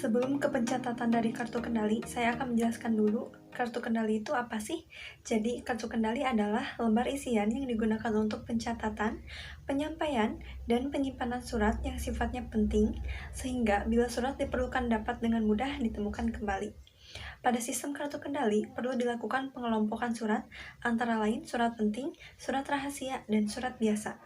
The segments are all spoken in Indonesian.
Sebelum ke pencatatan dari kartu kendali, saya akan menjelaskan dulu kartu kendali itu apa sih? Jadi, kartu kendali adalah lembar isian yang digunakan untuk pencatatan, penyampaian, dan penyimpanan surat yang sifatnya penting, sehingga bila surat diperlukan dapat dengan mudah ditemukan kembali. Pada sistem kartu kendali, perlu dilakukan pengelompokan surat, antara lain surat penting, surat rahasia, dan surat biasa.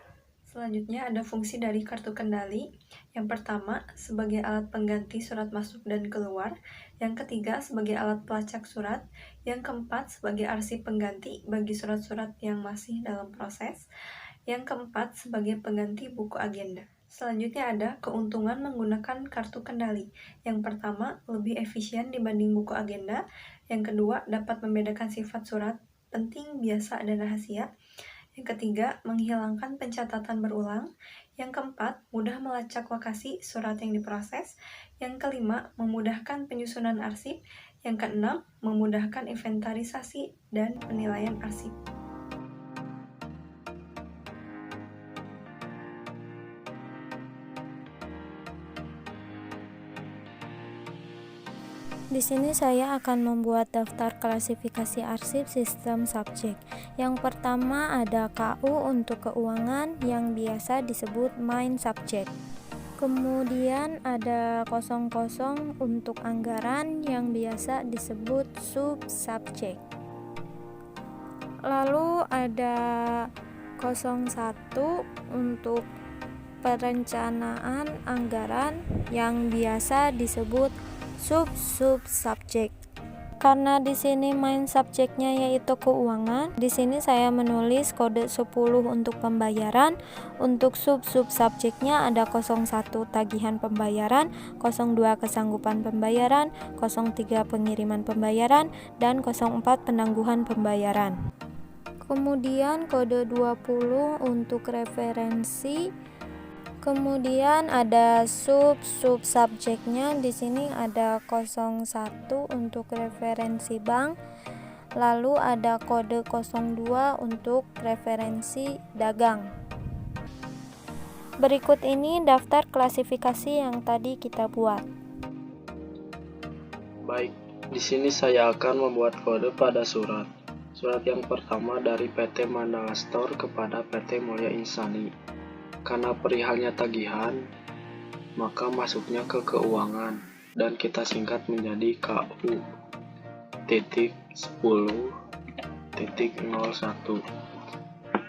Selanjutnya ada fungsi dari kartu kendali. Yang pertama, sebagai alat pengganti surat masuk dan keluar. Yang ketiga, sebagai alat pelacak surat. Yang keempat, sebagai arsip pengganti bagi surat-surat yang masih dalam proses. Yang keempat, sebagai pengganti buku agenda. Selanjutnya ada keuntungan menggunakan kartu kendali. Yang pertama, lebih efisien dibanding buku agenda. Yang kedua, dapat membedakan sifat surat penting, biasa, dan rahasia. Yang ketiga, menghilangkan pencatatan berulang. Yang keempat, mudah melacak lokasi surat yang diproses. Yang kelima, memudahkan penyusunan arsip. Yang keenam, memudahkan inventarisasi dan penilaian arsip. Di sini saya akan membuat daftar klasifikasi arsip sistem subjek. Yang pertama ada KU untuk keuangan yang biasa disebut main subject. Kemudian ada 00 untuk anggaran yang biasa disebut sub subject. Lalu ada 01 untuk perencanaan anggaran yang biasa disebut sub subjek. Karena di sini main subjeknya yaitu keuangan, di sini saya menulis kode 10 untuk pembayaran. Untuk sub subjeknya ada 01 tagihan pembayaran, 02 kesanggupan pembayaran, 03 pengiriman pembayaran, dan 04 penangguhan pembayaran. Kemudian kode 20 untuk referensi. Kemudian ada sub subjeknya, di sini ada 01 untuk referensi bank. Lalu ada kode 02 untuk referensi dagang. Berikut ini daftar klasifikasi yang tadi kita buat. Baik, di sini saya akan membuat kode pada surat. Surat yang pertama dari PT Mandala Store kepada PT Mulia Insani. Karena perihalnya tagihan, maka masuknya ke keuangan dan kita singkat menjadi KU titik 10 titik 01.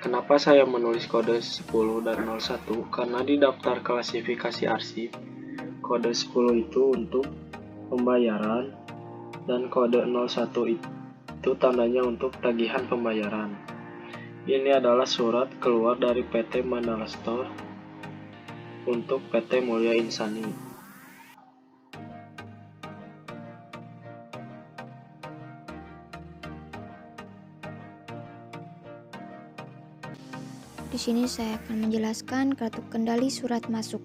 Kenapa saya menulis kode 10 dan 01? Karena di daftar klasifikasi arsip, kode 10 itu untuk pembayaran dan kode 01 itu tandanya untuk tagihan pembayaran. Ini adalah surat keluar dari PT Mandala Store untuk PT Mulia Insani. Di sini saya akan menjelaskan kartu kendali surat masuk.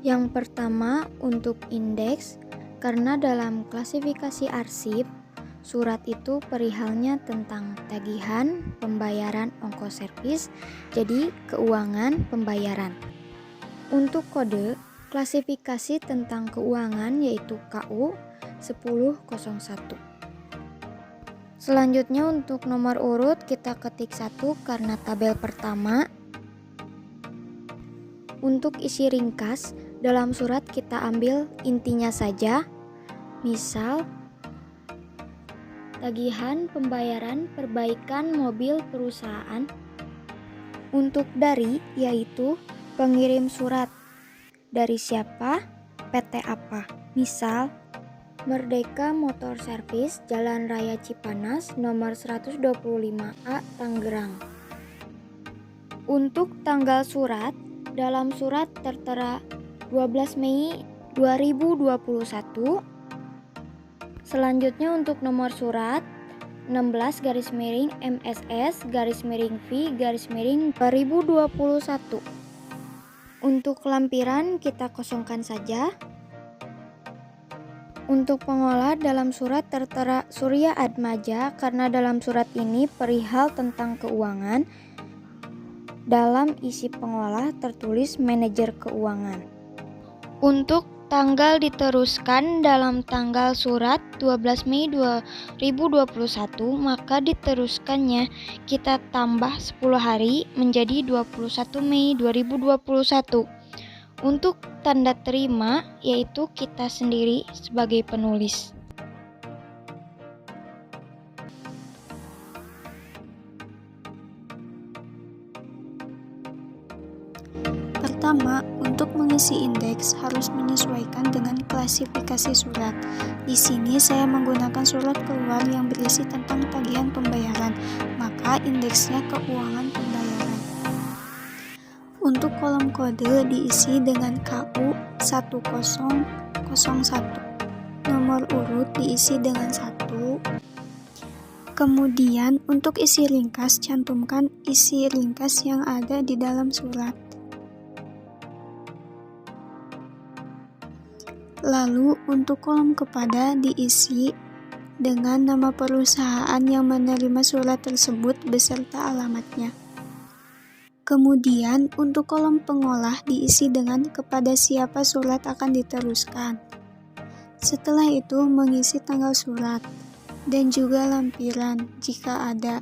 Yang pertama untuk indeks, karena dalam klasifikasi arsip, surat itu perihalnya tentang tagihan, pembayaran ongkos servis, jadi keuangan pembayaran. Untuk kode, klasifikasi tentang keuangan yaitu KU 1001. Selanjutnya untuk nomor urut kita ketik 1 karena tabel pertama. Untuk isi ringkas, dalam surat kita ambil intinya saja. Misal tagihan pembayaran perbaikan mobil perusahaan. Untuk dari yaitu pengirim surat. Dari siapa? PT apa? Misal Merdeka Motor Service Jalan Raya Cipanas nomor 125A Tangerang. Untuk tanggal surat, dalam surat tertera 12 Mei 2021. Selanjutnya untuk nomor surat 16-MSS-V-2021. Untuk lampiran kita kosongkan saja. Untuk pengolah dalam surat tertera Surya Atmaja karena dalam surat ini perihal tentang keuangan. Dalam isi pengolah tertulis manajer keuangan. Untuk Tanggal diteruskan dalam tanggal surat 12 Mei 2021, maka diteruskannya kita tambah 10 hari menjadi 21 Mei 2021. Untuk tanda terima, yaitu kita sendiri sebagai penulis. Pertama, untuk mengisi indeks harus menyesuaikan dengan klasifikasi surat. Di sini saya menggunakan surat keluar yang berisi tentang tagihan pembayaran, maka indeksnya keuangan pembayaran. Untuk kolom kode diisi dengan KU 1001. Nomor urut diisi dengan 1. Kemudian untuk isi ringkas, cantumkan isi ringkas yang ada di dalam surat. Lalu untuk kolom kepada diisi dengan nama perusahaan yang menerima surat tersebut beserta alamatnya. Kemudian untuk kolom pengolah diisi dengan kepada siapa surat akan diteruskan. Setelah itu mengisi tanggal surat dan juga lampiran jika ada.